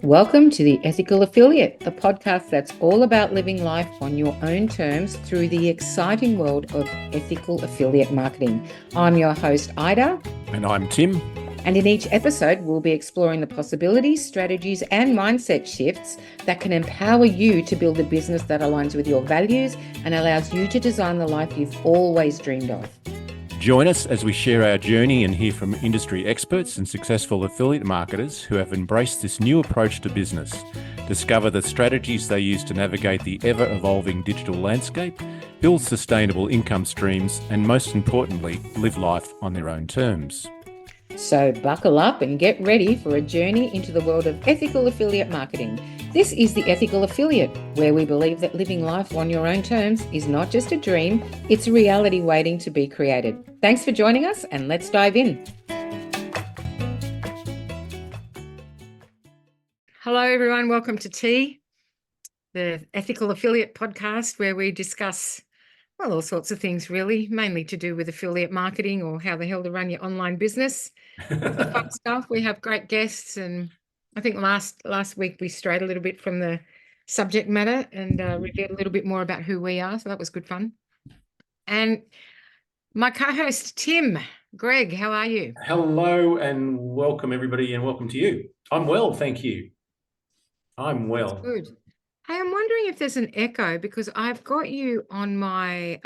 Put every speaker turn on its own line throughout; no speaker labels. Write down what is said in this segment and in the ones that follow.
Welcome to the Ethical Affiliate, the podcast that's all about living life on your own terms through the exciting world of ethical affiliate marketing. I'm your host, Ida.
And I'm Tim.
And in each episode, we'll be exploring the possibilities, strategies, and mindset shifts that can empower you to build a business that aligns with your values and allows you to design the life you've always dreamed of.
Join us as we share our journey and hear from industry experts and successful affiliate marketers who have embraced this new approach to business. Discover the strategies they use to navigate the ever-evolving digital landscape, build sustainable income streams, and most importantly, live life on their own terms.
So buckle up and get ready for a journey into the world of ethical affiliate marketing. This is the Ethical Affiliate, where we believe that living life on your own terms is not just a dream, it's a reality waiting to be created. Thanks for joining us, and let's dive in. Hello, everyone. Welcome to Tea, the Ethical Affiliate podcast, where we discuss, well, all sorts of things, really, mainly to do with affiliate marketing or how the hell to run your online business. The fun stuff. We have great guests, and I think last week we strayed a little bit from the subject matter and revealed a little bit more about who we are. So that was good fun. And my co-host, Tim, Greg, how are you?
Hello and welcome, everybody, and welcome to you. I'm well, thank you. I'm well.
That's good. Hey, I'm wondering if there's an echo because I've got you on my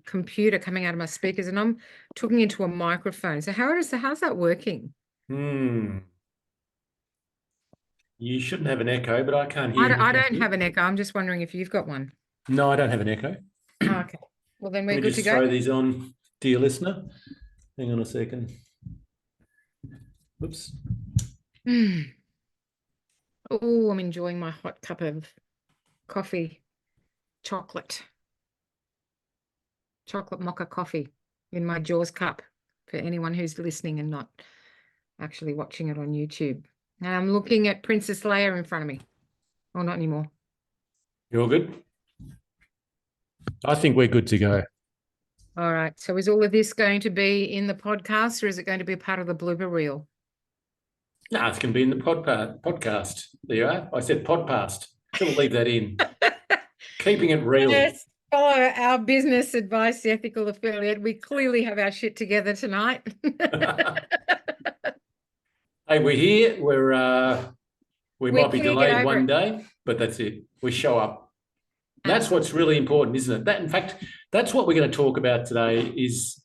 computer coming out of my speakers and I'm talking into a microphone. So how's that working?
You shouldn't have an echo, but I can't hear you.
I don't have an echo. I'm just wondering if you've got one.
No, I don't have an echo.
Okay. Well, then we're good to go.
Let me just throw these on, dear listener. Hang on a second. Oops.
Oh, I'm enjoying my hot cup of coffee, chocolate mocha coffee in my Jaws cup for anyone who's listening and not actually watching it on YouTube. And I'm looking at Princess Leia in front of me. Oh, not anymore.
You're good? I think we're good to go.
All right. So is all of this going to be in the podcast or is it going to be part of the blooper reel?
No, it's going to be in the podcast. There you are. I said podcast. So we'll leave that in. Keeping it real.
Yes. Follow our business advice, the Ethical Affiliate. We clearly have our shit together tonight.
Hey, we're here. We might be delayed one day, but that's it. We show up. That's what's really important, isn't it? That, in fact, that's what we're going to talk about today is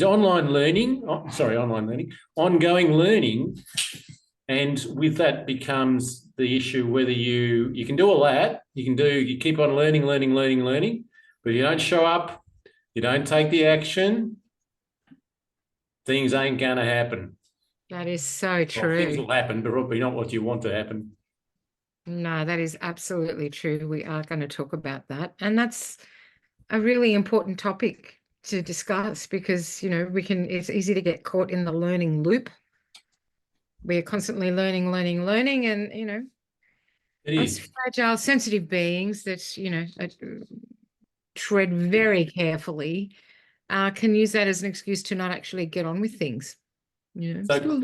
online learning. Ongoing learning, and with that becomes the issue whether you can do all that. You keep on learning, but you don't show up, you don't take the action, things ain't going to happen.
That is so true.
Well, things will happen, but probably not what you want to happen.
No, that is absolutely true. We are going to talk about that. And that's a really important topic to discuss because, it's easy to get caught in the learning loop. We're constantly learning, and, as fragile, sensitive beings that, tread very carefully, can use that as an excuse to not actually get on with things.
So,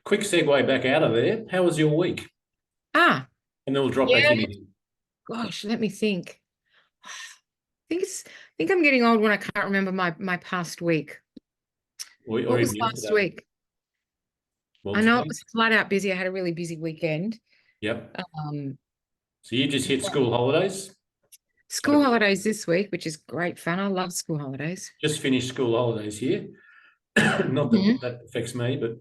quick segue back out of there. How was your week? And then we'll drop back in.
Gosh, let me think. I think I'm getting old when I can't remember my past week. What was last week? I know it was flat out busy. I had a really busy weekend.
Yep. So you just hit school holidays?
School holidays this week, which is great fun. I love school holidays.
Just finished school holidays here. Not that that affects me, but...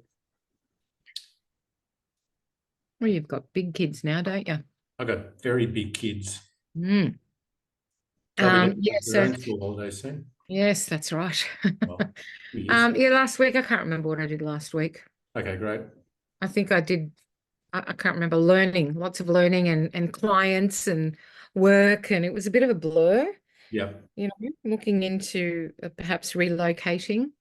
Well, you've got big kids now, don't you?
I've got very big kids.
Own school
holidays soon.
Yes, that's right.
Well,
last week, I can't remember what I did last week.
Okay, great.
I think I did, I can't remember, lots of learning and clients and work, and it was a bit of a blur.
Yeah.
Looking into perhaps relocating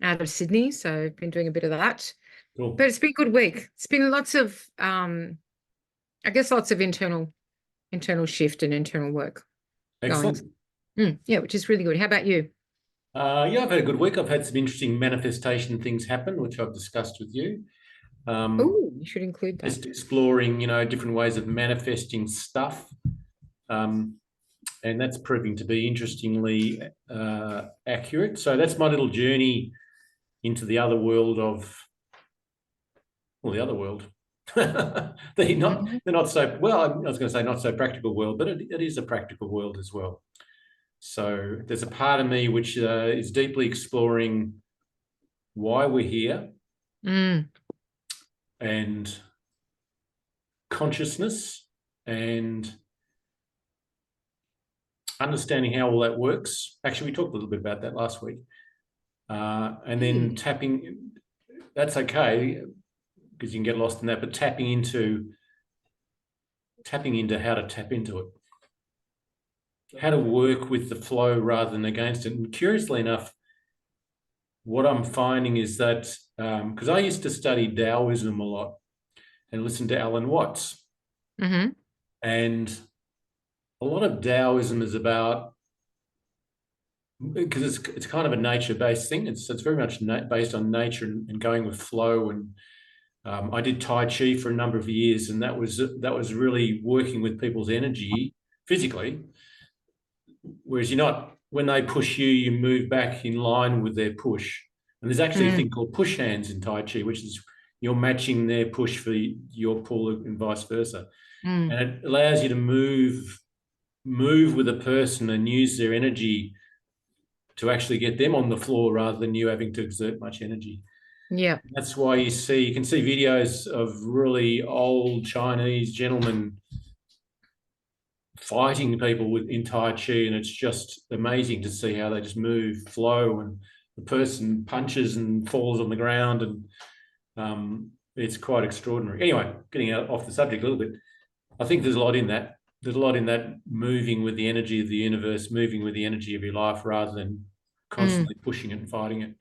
out of Sydney. So I've been doing a bit of that.
Cool.
But it's been a good week. It's been lots of, lots of internal shift and internal work.
Excellent.
Which is really good. How about you?
I've had a good week. I've had some interesting manifestation things happen, which I've discussed with you.
Oh, you should include that.
Just exploring, different ways of manifesting stuff. And that's proving to be interestingly accurate. So that's my little journey into the other world the other world. They're not so, well, I was going to say not so practical world, but it is a practical world as well. So there's a part of me which is deeply exploring why we're here and consciousness and understanding how all that works. Actually, we talked a little bit about that last week. And then tapping, that's okay, because you can get lost in that, but tapping into how to tap into it, how to work with the flow rather than against it. And curiously enough, what I'm finding is that, because I used to study Taoism a lot and listen to Alan Watts. And a lot of Taoism is about, because it's kind of a nature-based thing. It's very much based on nature and going with flow. And I did Tai Chi for a number of years, and that was really working with people's energy physically. Whereas when they push you, you move back in line with their push. And there's actually a thing called push hands in Tai Chi, which is you're matching their push for your pull and vice versa. And it allows you to move with a person and use their energy to actually get them on the floor rather than you having to exert much energy.
Yeah.
That's why you can see videos of really old Chinese gentlemen fighting people in Tai Chi, and it's just amazing to see how they just move, flow, and the person punches and falls on the ground, and it's quite extraordinary. Anyway, getting off the subject a little bit, I think there's a lot in that. There's a lot in that, moving with the energy of the universe, moving with the energy of your life rather than constantly pushing it and fighting it.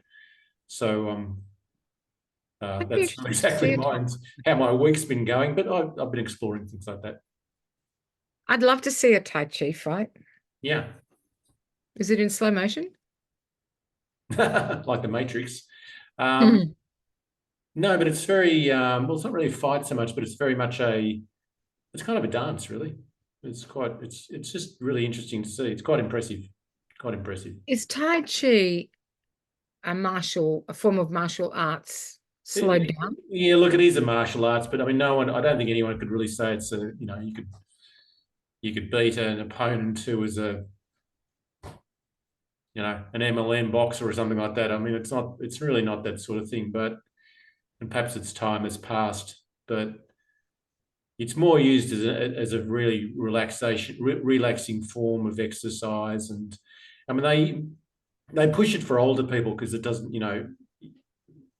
So that's not exactly how my week's been going, but I've been exploring things like that.
I'd love to see a Tai Chi fight.
Yeah.
Is it in slow motion?
Like the Matrix. No, but it's very, well, it's not really a fight so much, but it's very much it's kind of a dance, really. It's just really interesting to see. It's quite impressive.
Is Tai Chi a form of martial arts slowed down?
Yeah, look, it is a martial arts, but I mean, I don't think anyone could really say it's you could beat an opponent who was an MLM boxer or something like that. I mean, it's really not that sort of thing, and perhaps its time has passed, but it's more used as a really relaxing form of exercise. And I mean, they push it for older people because it doesn't,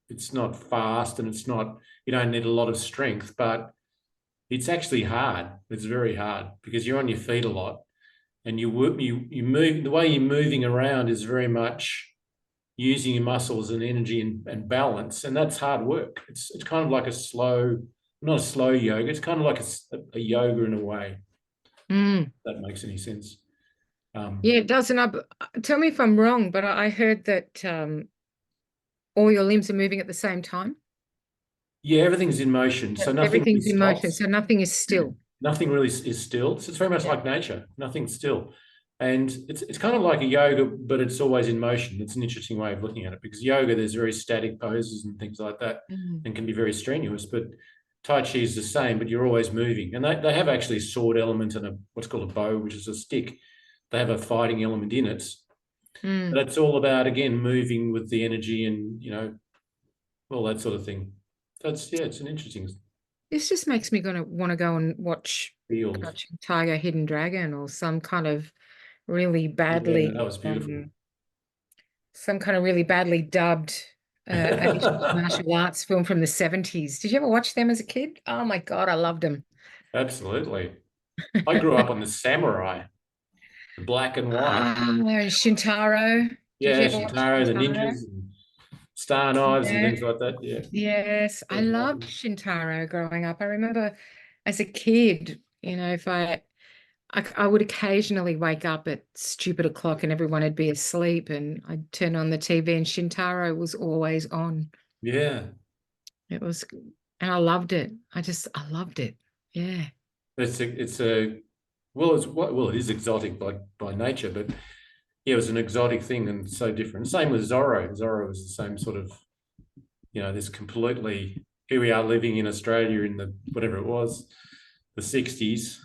it's not fast and you don't need a lot of strength, but it's actually hard. It's very hard because you're on your feet a lot, and you move. The way you're moving around is very much using your muscles and energy and balance, and that's hard work. It's kind of like not a slow yoga. It's kind of like a yoga in a way. If that makes any sense.
Yeah, it does. And tell me if I'm wrong, but I heard that all your limbs are moving at the same time.
Yeah, everything's in motion. So
everything's in motion. So nothing is still.
Nothing really is still. So it's very much like nature. Nothing's still. And it's kind of like a yoga, but it's always in motion. It's an interesting way of looking at it, because yoga, there's very static poses and things like that and can be very strenuous. But Tai Chi is the same, but you're always moving. And they have actually a sword element and what's called a bow, which is a stick. They have a fighting element in it. But it's all about, again, moving with the energy and, all that sort of thing. So it's an interesting.
This just makes me want to go and watch Crouching Tiger, Hidden Dragon, or some kind of really badly.
Yeah, that was beautiful.
Some kind of really badly dubbed martial arts film from the 70s. Did you ever watch them as a kid? Oh my God, I loved them.
Absolutely. I grew up on the samurai, the black and white.
Shintaro.
Yeah, Shintaro, the ninjas, and star knives and things like that. Yeah.
Yes, I loved Shintaro growing up. I remember as a kid, if I would occasionally wake up at stupid o'clock and everyone would be asleep, and I'd turn on the TV and Shintaro was always on.
Yeah.
It was And I loved it. I loved it. Yeah.
Well, it is exotic by nature, but yeah, it was an exotic thing and so different. Same with Zorro. Zorro was the same sort of, this completely, here we are living in Australia in the, whatever it was, the 60s.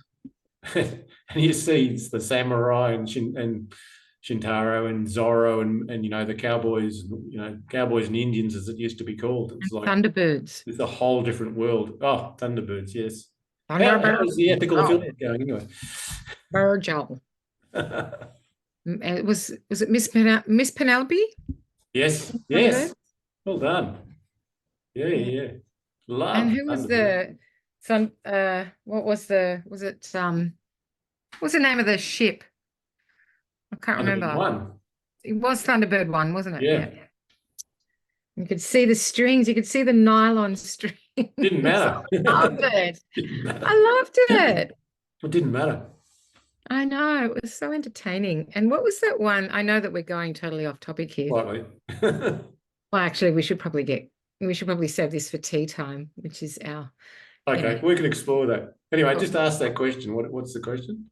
And you see it's the samurai and Shintaro and Zorro and the cowboys, cowboys and Indians, as it used to be called. It's like
Thunderbirds.
it's a whole different world. Oh, Thunderbirds, yes. How
Thunderbird.
is the ethical affiliate going anyway?
Virgil. It was it Miss Penelope?
Yes,
Thunderbird?
Well done. Yeah. Love.
And who was
Thunderbird.
what's the name of the ship? I can't remember.
One.
It was Thunderbird 1, wasn't it?
Yeah.
You could see the strings, you could see the nylon strings.
Didn't matter.
I loved it.
Didn't matter.
I loved it.
It didn't matter.
I know, it was so entertaining. And what was that one? I know that we're going totally off topic here.
Slightly.
Well, actually, we should probably save this for tea time, which is our.
Okay, we can explore that. Anyway, just ask that question. What's the question?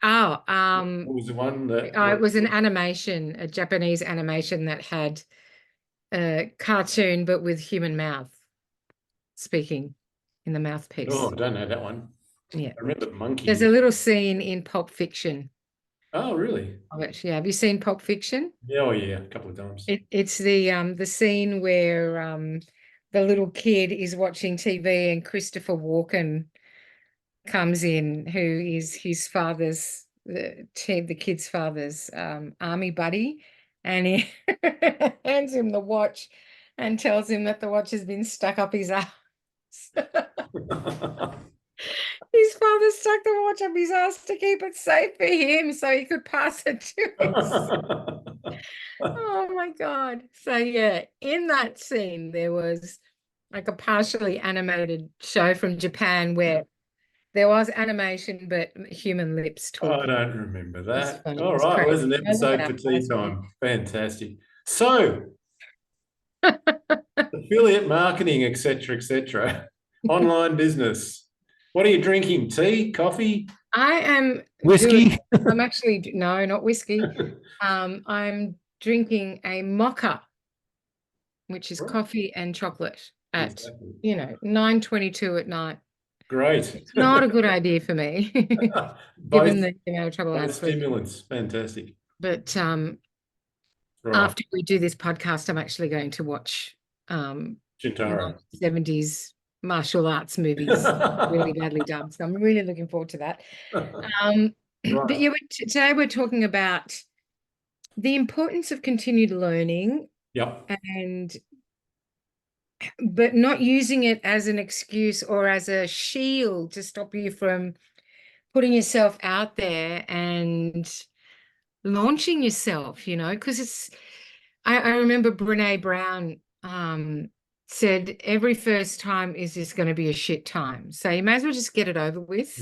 Oh,
what was the one that?
it was an animation, a Japanese animation that had a cartoon, but with human mouth speaking in the mouthpiece.
Oh, I don't know that one.
Yeah.
I remember Monkey.
There's a little scene in Pulp Fiction.
Oh, really?
Yeah. Have you seen Pulp Fiction?
Yeah, a couple of times.
It's the scene where the little kid is watching TV and Christopher Walken comes in, who is his father's the kid's father's army buddy, and he hands him the watch and tells him that the watch has been stuck up his ass. His father stuck the watch up his ass to keep it safe for him so he could pass it to his. Oh my God. So yeah, in that scene, there was like a partially animated show from Japan where there was animation, but human lips talking.
I don't remember that.
Funny.
All right, it was an episode for tea time. Fantastic. So, affiliate marketing, etc., online business. What are you drinking? Tea, coffee?
I am
whiskey.
I'm actually no, not whiskey. I'm drinking a mocha, which is coffee and chocolate at 9:22 at night.
Great.
It's not a good idea for me, given the amount of trouble I have.
Stimulants, fantastic.
But after we do this podcast, I'm actually going to watch
Shintaro
70s martial arts movies, really badly dubbed. So I'm really looking forward to that. But yeah, today we're talking about the importance of continued learning.
Yep.
But not using it as an excuse or as a shield to stop you from putting yourself out there and launching yourself, because I remember Brene Brown said every first time is just going to be a shit time. So you may as well just get it over with.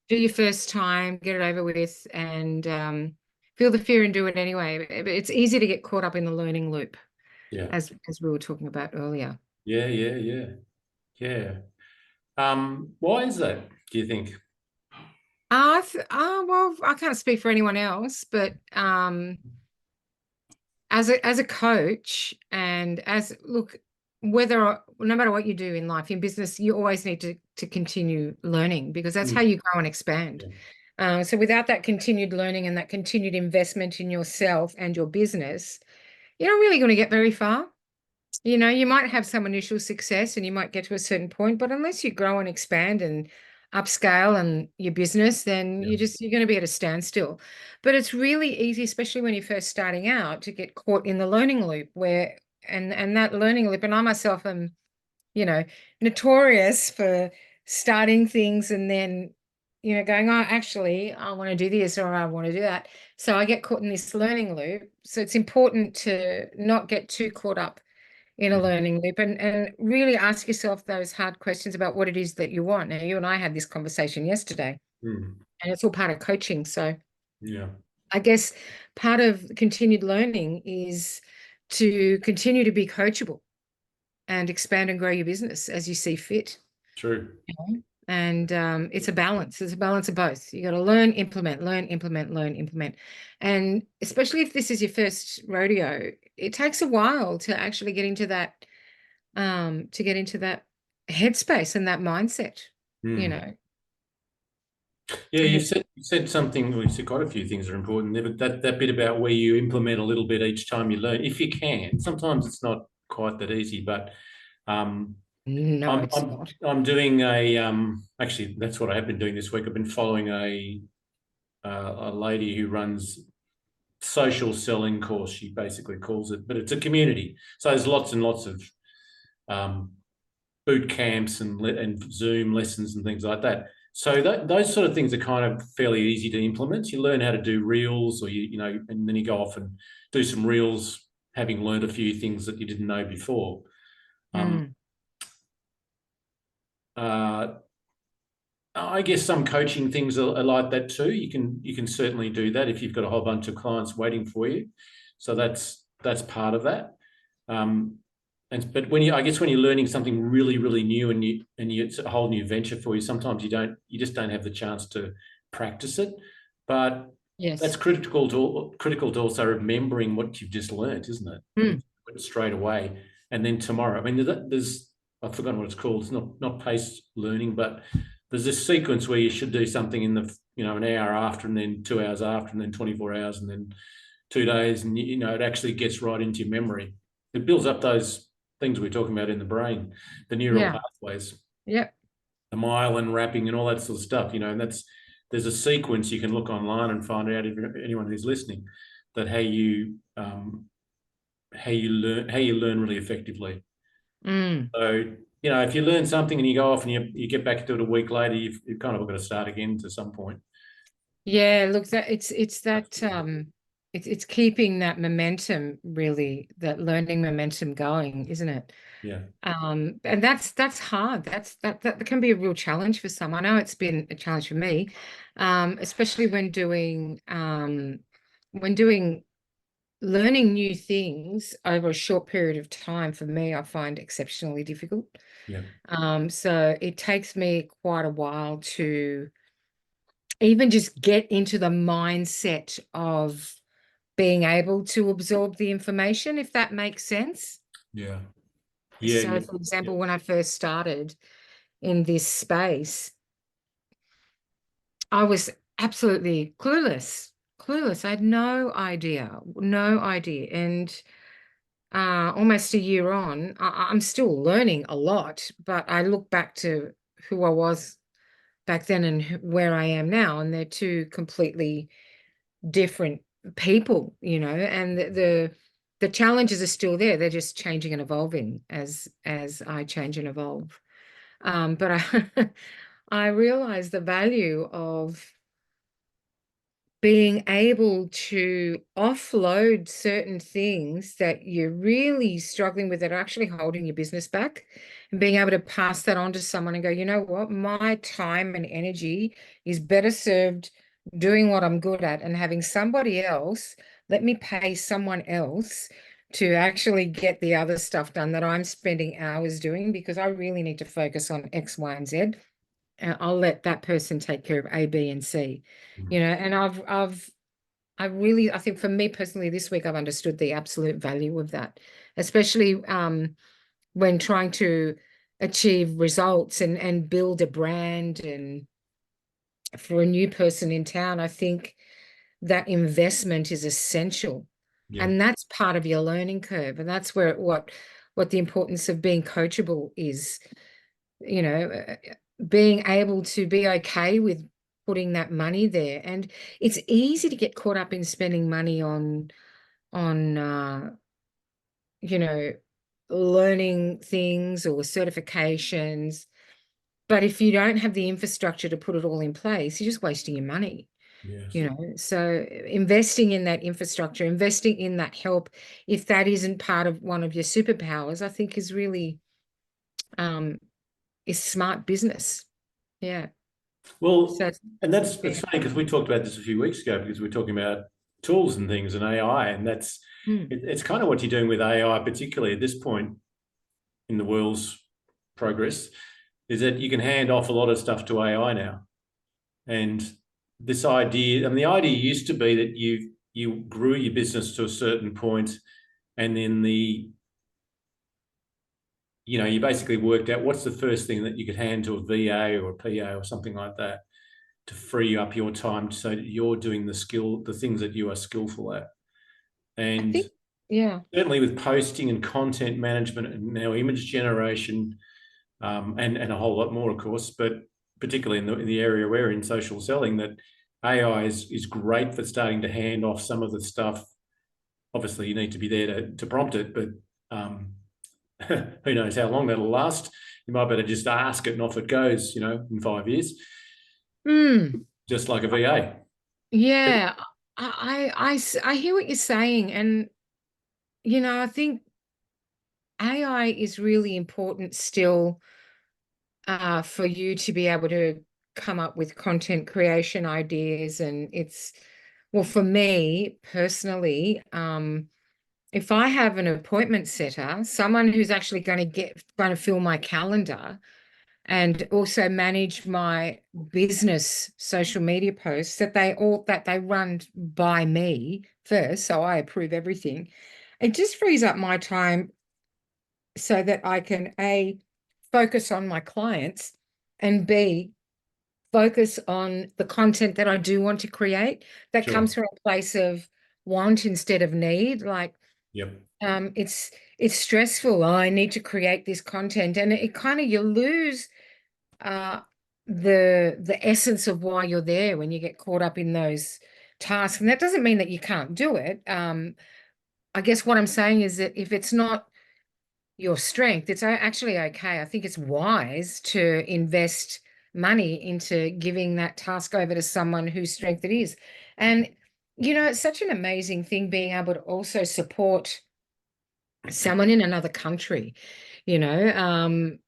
Do your first time, get it over with, and feel the fear and do it anyway. It's easy to get caught up in the learning loop, as we were talking about earlier.
Yeah. Why is that, do you think?
Well, I can't speak for anyone else, but as a coach and no matter what you do in life, in business, you always need to continue learning, because that's how you grow and expand. So without that continued learning and that continued investment in yourself and your business, you're not really going to get very far. You might have some initial success and you might get to a certain point, but unless you grow and expand and upscale and your business, then you're going to be at a standstill. But it's really easy, especially when you're first starting out, to get caught in the learning loop and that learning loop. And I myself am, notorious for starting things and then, going, oh, actually, I want to do this or I want to do that. So I get caught in this learning loop. So it's important to not get too caught up in a learning loop and really ask yourself those hard questions about what it is that you want. Now, you and I had this conversation yesterday, and it's all part of coaching. So I guess part of continued learning is to continue to be coachable. and expand and grow your business as you see fit.
True.
And it's a balance. It's a balance of both. You got to learn, implement, learn, implement, learn, implement. And especially if this is your first rodeo, it takes a while to actually get into that headspace and that mindset, you know.
Yeah, you said something. Well, you said quite a few things are important there, but that bit about where you implement a little bit each time you learn, if you can. Sometimes it's not quite that easy, but
no, it's not.
I'm doing actually that's what I have been doing this week. I've been following a lady who runs social selling course. She basically calls it, but it's a community. So there's lots and lots of boot camps and Zoom lessons and things like that. So those sort of things are kind of fairly easy to implement. You learn how to do reels, or you know, and then you go off and do some reels, having learned a few things that you didn't know before. I guess some coaching things are like that too. You can certainly do that if you've got a whole bunch of clients waiting for you. So that's part of that. But when I guess when you're learning something really, really new and it's a whole new venture for you, sometimes you just don't have the chance to practice it. But
yes,
that's critical to also remembering what you've just learned, isn't it? Do it straight away, and then tomorrow. I mean, there's I've forgotten what it's called. It's not paced learning, but there's this sequence where you should do something in the an hour after, and then 2 hours after, and then 24 hours, and then 2 days, and it actually gets right into your memory. It builds up those things we're talking about in the brain, the neural pathways, the myelin wrapping and all that sort of stuff, and there's a sequence you can look online and find out, if anyone who's listening, that how you learn really effectively. So, if you learn something and you go off and you get back to it a week later, you've kind of got to start again to some point.
Yeah, look, it's keeping that momentum, really, that learning momentum going, isn't it?
Yeah.
And that's hard. That can be a real challenge for some. I know it's been a challenge for me, especially when doing learning new things over a short period of time. For me, I find exceptionally difficult.
Yeah.
So it takes me quite a while to even just get into the mindset of being able to absorb the information, if that makes sense.
Yeah.
So, for example, when I first started in this space, I was absolutely clueless. I had no idea. And almost a year on, I'm still learning a lot, but I look back to who I was back then and where I am now, and they're two completely different people, and the challenges are still there. They're just changing and evolving as I change and evolve. But I realize the value of being able to offload certain things that you're really struggling with that are actually holding your business back, and being able to pass that on to someone and go, you know what, my time and energy is better served doing what I'm good at, and having somebody else, let me pay someone else to actually get the other stuff done that I'm spending hours doing, because I really need to focus on X, Y, and Z. I'll let that person take care of A, B, and C, and I think for me personally this week, I've understood the absolute value of that, especially when trying to achieve results and build a brand. And for a new person in town, I think that investment is essential. And that's part of your learning curve. And that's where what the importance of being coachable is, being able to be okay with putting that money there. And it's easy to get caught up in spending money on learning things or certifications. But if you don't have the infrastructure to put it all in place, you're just wasting your money.
Yes.
So investing in that infrastructure, investing in that help, if that isn't part of one of your superpowers, I think is really is smart business. Yeah.
Well,
So
and it's funny because we talked about this a few weeks ago, because we're talking about tools and things and AI, and it's kind of what you're doing with AI, particularly at this point. in the world's progress is that you can hand off a lot of stuff to AI now. And this idea, I mean, the idea used to be that you grew your business to a certain point, and then you basically worked out what's the first thing that you could hand to a VA or a PA or something like that to free up your time so that you're doing the things that you are skillful at. And certainly with posting and content management and now image generation, and a whole lot more, of course, but particularly in the area we're in, social selling, that AI is great for starting to hand off some of the stuff. Obviously, you need to be there to prompt it, but who knows how long that'll last. You might better just ask it and off it goes, in 5 years. Just like a VA.
Yeah, I hear what you're saying. And, I think AI is really important still for you to be able to come up with content creation ideas. And well, for me personally, if I have an appointment setter, someone who's actually going to fill my calendar and also manage my business social media posts, that they run by me first, so I approve everything. It just frees up my time so that I can A, focus on my clients, and B, focus on the content that I do want to create that comes from a place of want instead of need. Like, it's stressful. Oh, I need to create this content, and it kind of, you lose the essence of why you're there when you get caught up in those tasks. And that doesn't mean that you can't do it. I guess what I'm saying is that if it's not your strength, it's actually okay. I think it's wise to invest money into giving that task over to someone whose strength it is. And, it's such an amazing thing being able to also support someone in another country, and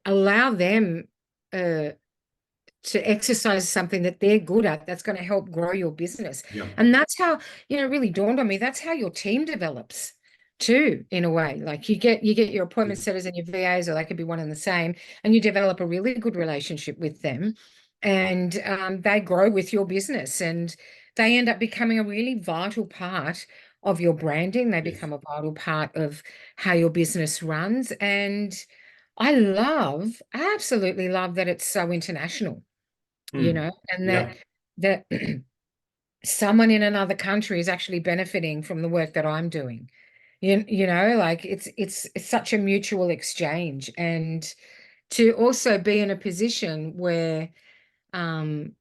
allow them to exercise something that they're good at that's going to help grow your business. And that's how, really dawned on me, that's how your team develops too, in a way. Like you get your appointment setters and your VAs, or they could be one and the same, and you develop a really good relationship with them, and they grow with your business, and they end up becoming a really vital part of your branding. They become a vital part of how your business runs. And I absolutely love that it's so international, and that someone in another country is actually benefiting from the work that I'm doing. Like it's such a mutual exchange. And to also be in a position where I'm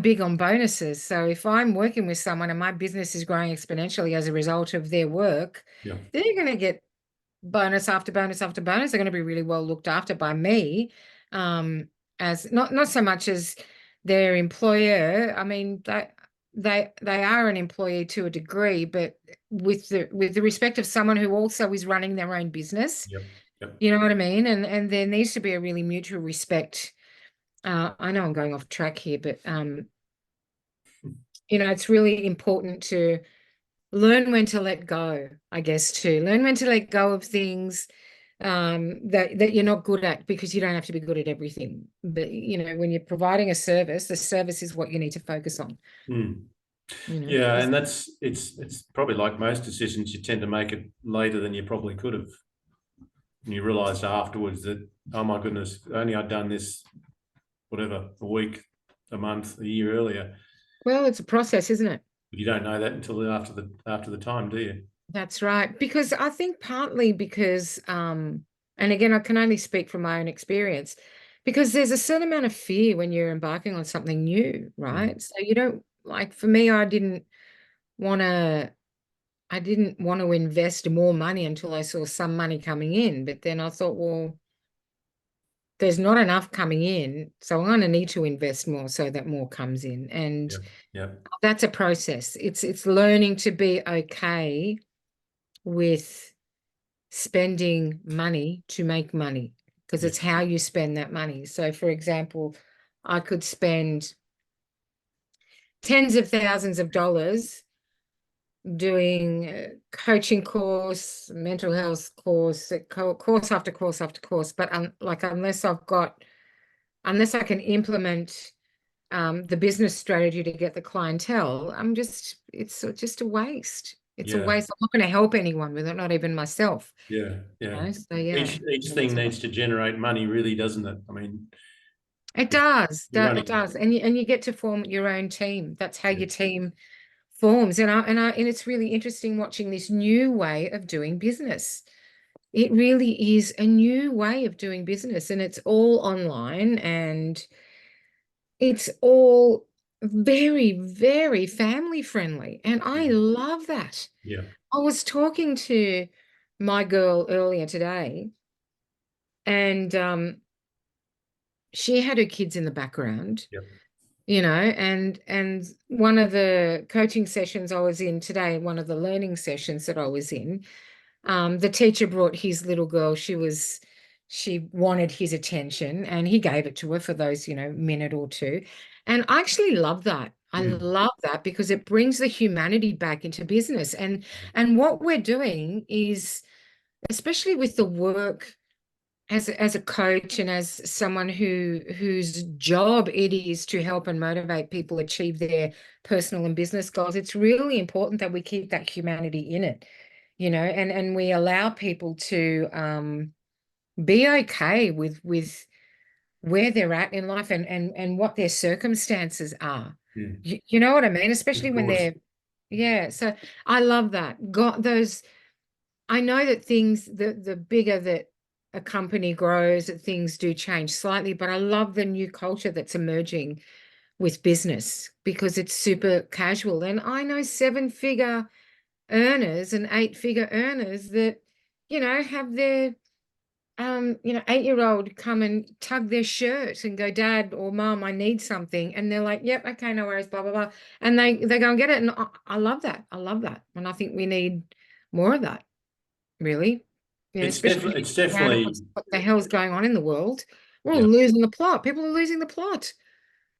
big on bonuses. So if I'm working with someone and my business is growing exponentially as a result of their work, they're going to get bonus after bonus after bonus. They're going to be really well looked after by me, as not so much as their employer. I mean, they are an employee to a degree, but with the respect of someone who also is running their own business. You know what I mean? And there needs to be a really mutual respect. I know I'm going off track here, but it's really important to learn when to let go, I guess, too. Learn when to let go of things that you're not good at, because you don't have to be good at everything. But, when you're providing a service, the service is what you need to focus on.
Yeah, and it's probably like most decisions, you tend to make it later than you probably could have. And you realise afterwards that, oh my goodness, only I'd done this, whatever, a week, a month, a year earlier.
Well, it's a process, isn't it?
But you don't know that until after the time, do you?
That's right. Because I think partly because, and again, I can only speak from my own experience, because there's a certain amount of fear when you're embarking on something new, right? So you don't, like, for me, I didn't want to invest more money until I saw some money coming in. But then I thought, well, there's not enough coming in, so I'm going to need to invest more so that more comes in. And that's a process. It's learning to be okay with spending money to make money, because it's how you spend that money. So, for example, I could spend tens of thousands of dollars doing coaching course, mental health course, course after course after course. But like unless I can implement the business strategy to get the clientele, it's just a waste. It's a waste. I'm not going to help anyone with it, not even myself.
Yeah.
So yeah,
Each thing needs to generate money, really, doesn't it? I mean,
it does.
running.
It does, and you get to form your own team. That's how your team forms. And it's really interesting watching this new way of doing business. It really is a new way of doing business, and it's all online, and it's all very, very family friendly. And I love that.
Yeah.
I was talking to my girl earlier today, and she had her kids in the background,
Yep.
and one of the coaching sessions I was in today, one of the learning sessions that I was in, the teacher brought his little girl. She wanted his attention, and he gave it to her for those, minute or two. And I actually love that. I love that because it brings the humanity back into business. And what we're doing is, especially with the work as a coach and as someone whose job it is to help and motivate people achieve their personal and business goals, it's really important that we keep that humanity in it, and we allow people to be okay with where they're at in life and what their circumstances are. You know what I mean? Especially when yeah. So I love that. Got those. I know that the bigger that a company grows, that things do change slightly, but I love the new culture that's emerging with business because it's super casual. And I know 7-figure earners and 8-figure earners that, have their 8-year-old come and tug their shirt and go, Dad or Mom, I need something. And they're like, yep, okay, no worries, blah, blah, blah. And they go and get it. And I love that. I love that. And I think we need more of that. Really,
It's
especially
definitely
what the hell's going on in the world. We're all
yeah.
losing the plot. People are losing the plot.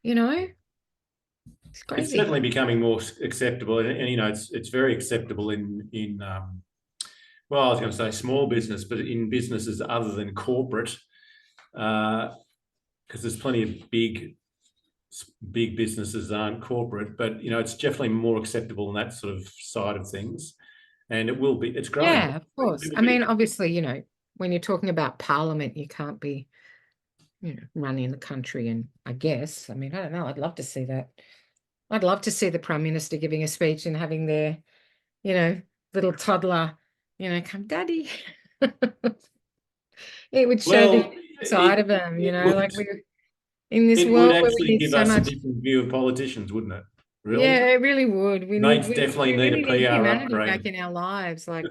It's
It's
crazy.
certainly becoming more acceptable, and it's very acceptable in well, I was going to say small business, but in businesses other than corporate, because there's plenty of big businesses that aren't corporate, but it's definitely more acceptable in that sort of side of things. And it will be, it's growing.
Yeah, of course. I mean, obviously, when you're talking about parliament, you can't be, running the country. And I guess, I mean, I don't know. I'd love to see that. I'd love to see the Prime Minister giving a speech and having their, little toddler, come, Daddy. It would show the side of them, like we're in this
it would
world where we
actually
need
give
so
us a
much.
different view of politicians, wouldn't it? Really?
Yeah, it really would. We
Definitely need a
really need
PR
humanity
upgrade.
back in our lives. Like,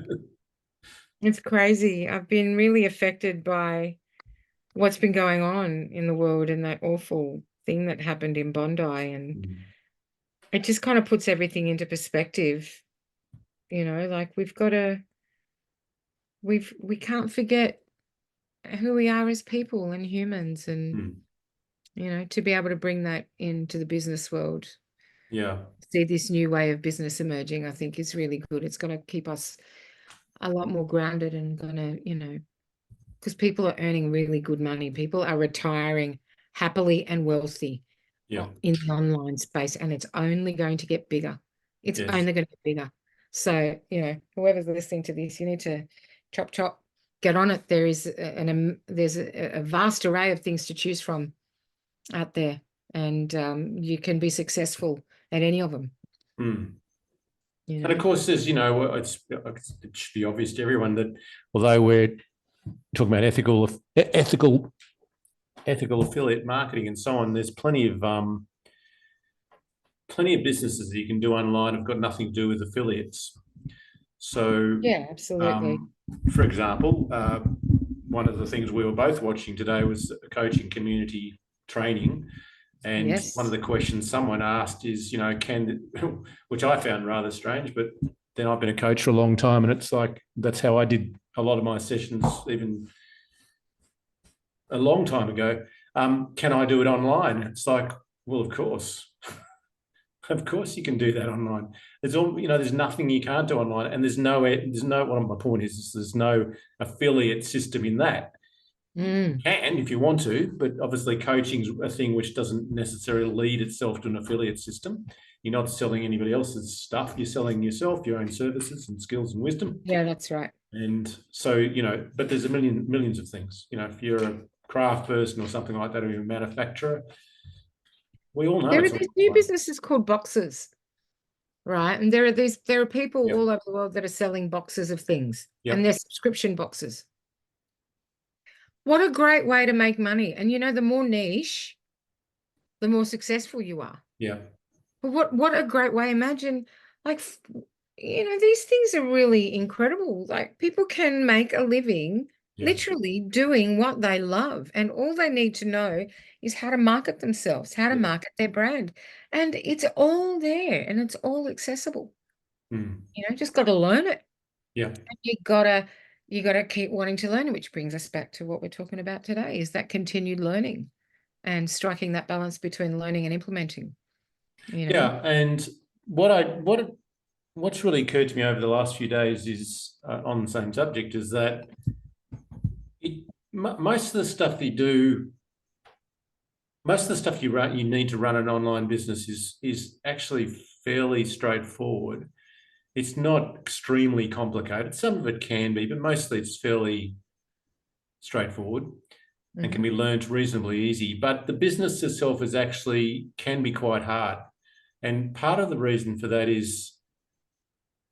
it's crazy. I've been really affected by what's been going on in the world and that awful thing that happened in Bondi. And it just kind of puts everything into perspective. Like we can't forget who we are as people and humans, and to be able to bring that into the business world.
Yeah.
See this new way of business emerging, I think is really good. It's going to keep us a lot more grounded and going to, because people are earning really good money. People are retiring happily and wealthy in the online space, and it's only going to get bigger. It's only going to get bigger. So, whoever's listening to this, you need to chop, get on it. There is there's a vast array of things to choose from out there, and you can be successful at any of them.
And of course, there's, it should be obvious to everyone that although we're talking about ethical affiliate marketing and so on, there's plenty of businesses that you can do online have got nothing to do with affiliates. So
yeah, absolutely.
For example, one of the things we were both watching today was a coaching community training. And one of the questions someone asked is, which I found rather strange, but then I've been a coach for a long time, and it's like, that's how I did a lot of my sessions, even a long time ago. Can I do it online? It's like, well, of course. Of course you can do that online. There's nothing you can't do online, and there's no, what my point is there's no affiliate system in that. You can if you want to, but obviously coaching's a thing which doesn't necessarily lead itself to an affiliate system. You're not selling anybody else's stuff. You're selling yourself, your own services and skills and wisdom.
Yeah, that's right.
And so, but there's millions of things. If you're a craft person or something like that, or you're a manufacturer, we all know
there are these new businesses called boxes, right? And there are people all over the world that are selling boxes of things, and they're subscription boxes. What a great way to make money. And the more niche, the more successful you are.
Yeah.
But what a great way. Imagine, like, these things are really incredible. Like, people can make a living literally doing what they love. And all they need to know is how to market themselves, how to market their brand. And it's all there and it's all accessible. Just got to learn it.
Yeah.
And you gotta keep wanting to learn, which brings us back to what we're talking about today, is that continued learning and striking that balance between learning and implementing.
Yeah. And what's really occurred to me over the last few days is on the same subject, is that most of the stuff you do, most of the stuff you need to run an online business is actually fairly straightforward. It's not extremely complicated. Some of it can be, but mostly it's fairly straightforward and can be learned reasonably easy. But the business itself can be quite hard. And part of the reason for that is,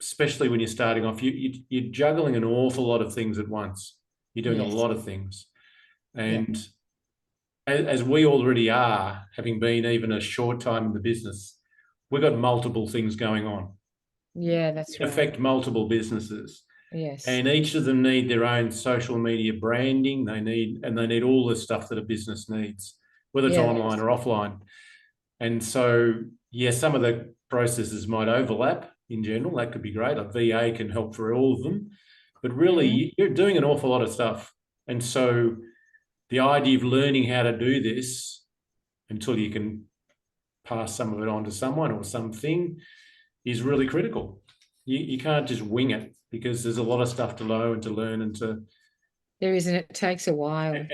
especially when you're starting off, you're juggling an awful lot of things at once. You're doing a lot of things. And as we already are, having been even a short time in the business, we've got multiple things going on.
Yeah, that's right.
Affect multiple businesses.
Yes.
And each of them need their own social media branding. They need all the stuff that a business needs, whether it's online or offline. And so, some of the processes might overlap in general. That could be great. A VA can help for all of them. But really, you're doing an awful lot of stuff. And so the idea of learning how to do this until you can pass some of it on to someone or something is really critical. You can't just wing it, because there's a lot of stuff to know and to learn and to...
There is, and it takes a while.
And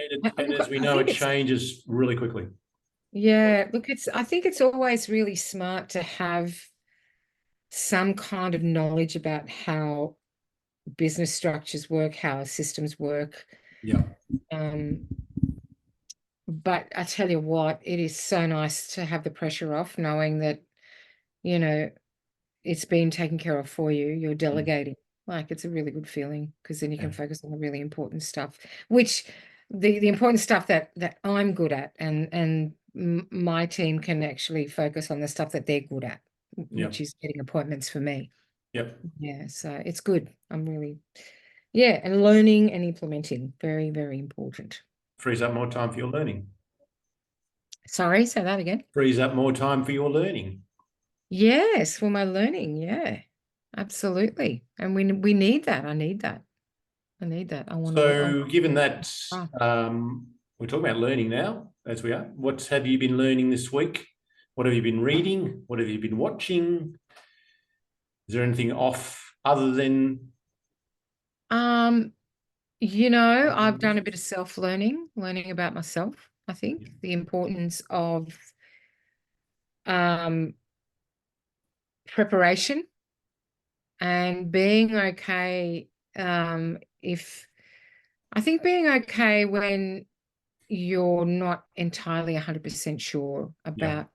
as we know, it changes really quickly.
Yeah, look, I think it's always really smart to have some kind of knowledge about how business structures work, how systems work.
Yeah.
But I tell you what, it is so nice to have the pressure off, knowing that, it's been taken care of for you. You're delegating. Like, it's a really good feeling, because then you can focus on the really important stuff, which the important stuff that I'm good at, and my team can actually focus on the stuff that they're good at, which is getting appointments for me.
Yep.
Yeah, so it's good. I'm really, and learning and implementing, very, very important.
Frees up more time for your learning.
Sorry, say that again.
Frees up more time for your learning.
Yes, for my learning. Yeah, absolutely. And we need that. I need that. I want to.
So given that we're talking about learning now, as we are, what have you been learning this week? What have you been reading? What have you been watching? Is there anything off other than...
I've done a bit of self-learning, learning about myself. I think the importance of preparation and being okay. Being okay when you're not entirely 100% sure about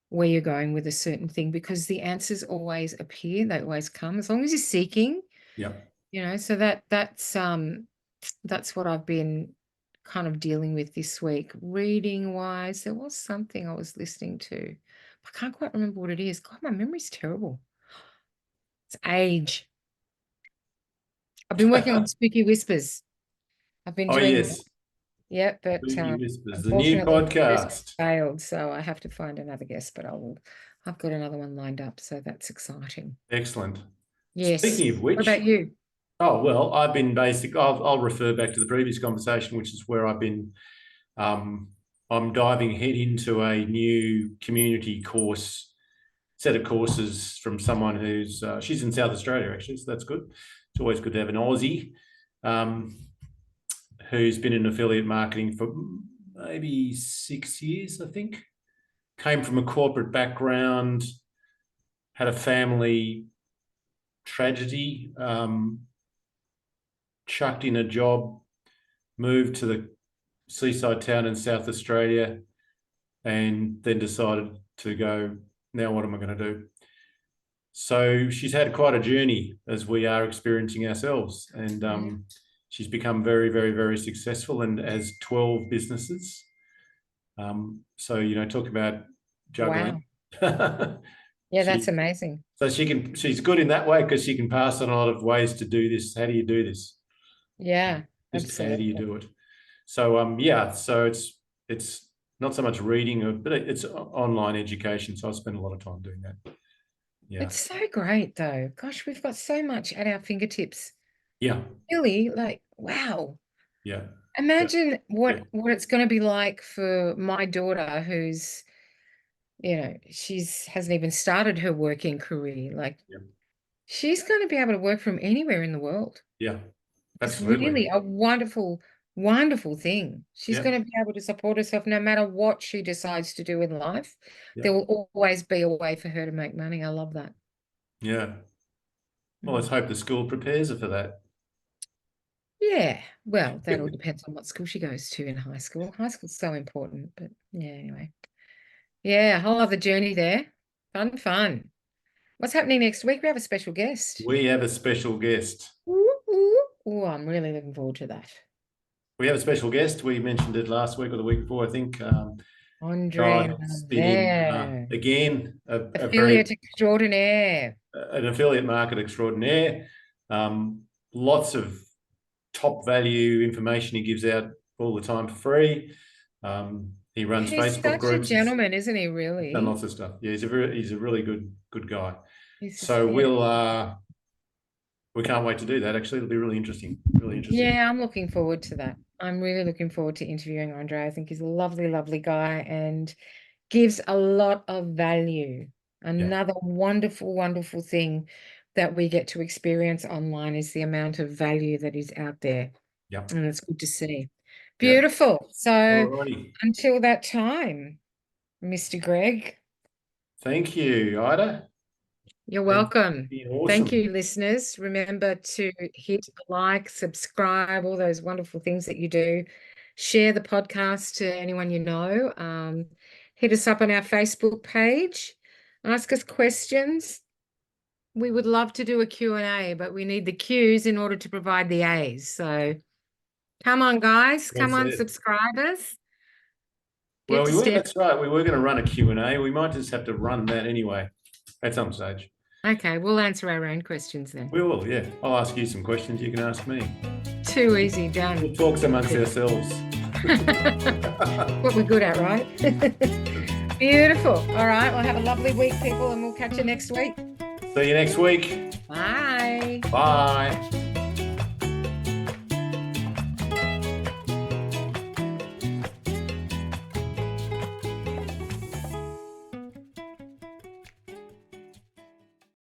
where you're going with a certain thing, because the answers always appear, they always come, as long as you're seeking. So that's what I've been kind of dealing with this week. Reading wise, there was something I was listening to. I can't quite remember what it is. God, my memory's terrible. It's age. I've been working on Spooky Whispers. I've been doing
yes.
Yeah, but
Spooky Whispers, the new podcast
failed, so I have to find another guest, but I've got another one lined up, so that's exciting.
Excellent.
Yes.
Speaking of which,
what about you?
Oh, well, I've been I'll refer back to the previous conversation, which is where I've been, I'm diving head into a new community course set of courses from someone who's she's in South Australia actually, so that's good. It's always good to have an Aussie who's been in affiliate marketing for maybe 6 years, I think. Came from a corporate background, had a family tragedy, chucked in a job, moved to the seaside town in South Australia, and then decided to go, now what am I going to do? So she's had quite a journey, as we are experiencing ourselves. And she's become very, very, very successful and has 12 businesses. So, talk about juggling.
Wow. Yeah, that's amazing.
So she's good in that way because she can pass on a lot of ways to do this. How do you do this?
Yeah,
Just
absolutely.
how do you do it? So so it's not so much reading, but it's online education. So I spend a lot of time doing that. Yeah.
It's so great though. Gosh, we've got so much at our fingertips.
Yeah.
Really, wow.
Yeah.
Imagine what it's going to be like for my daughter who's, hasn't even started her working career. She's going to be able to work from anywhere in the world.
Yeah.
Absolutely. It's really a wonderful, wonderful thing. She's going to be able to support herself no matter what she decides to do in life. There will always be a way for her to make money. I love that.
Yeah. Well, let's hope the school prepares her for that.
Yeah. Well, that all depends on what school she goes to in high school. High school's so important, but yeah, anyway. Yeah, a whole other journey there. Fun. What's happening next week? We have a special guest.
We have a special guest.
Ooh, I'm really looking forward to that.
We have a special guest. We mentioned it last week or the week before, I think.
Andre
again,
affiliate extraordinaire.
An affiliate market extraordinaire. Lots of top value information he gives out all the time for free. He runs Facebook groups.
He's such a gentleman, isn't he? Really,
done lots of stuff. Yeah, he's a really good guy.
So
we can't wait to do that. Actually, it'll be really interesting.
Yeah, I'm looking forward to that. I'm really looking forward to interviewing Andre. I think he's a lovely, lovely guy and gives a lot of value. Another wonderful, wonderful thing that we get to experience online is the amount of value that is out there.
Yeah.
And it's good to see. Beautiful. Yep. So until that time, Mr. Greg.
Thank you, Ida.
You're welcome. Awesome. Thank you, listeners. Remember to hit like, subscribe, all those wonderful things that you do. Share the podcast to anyone you know. Hit us up on our Facebook page. Ask us questions. We would love to do a Q&A, but we need the Qs in order to provide the As. So come on, guys. Come on, subscribers.
Well, that's right. We were going to run a Q&A. We might just have to run that anyway at some stage.
Okay, we'll answer our own questions then.
We will, yeah. I'll ask you some questions. You can ask me.
Too easy, done.
We'll talk amongst ourselves.
What we're good at, right? Beautiful. All right, well, have a lovely week, people, and we'll catch you next week.
See you next week.
Bye.
Bye.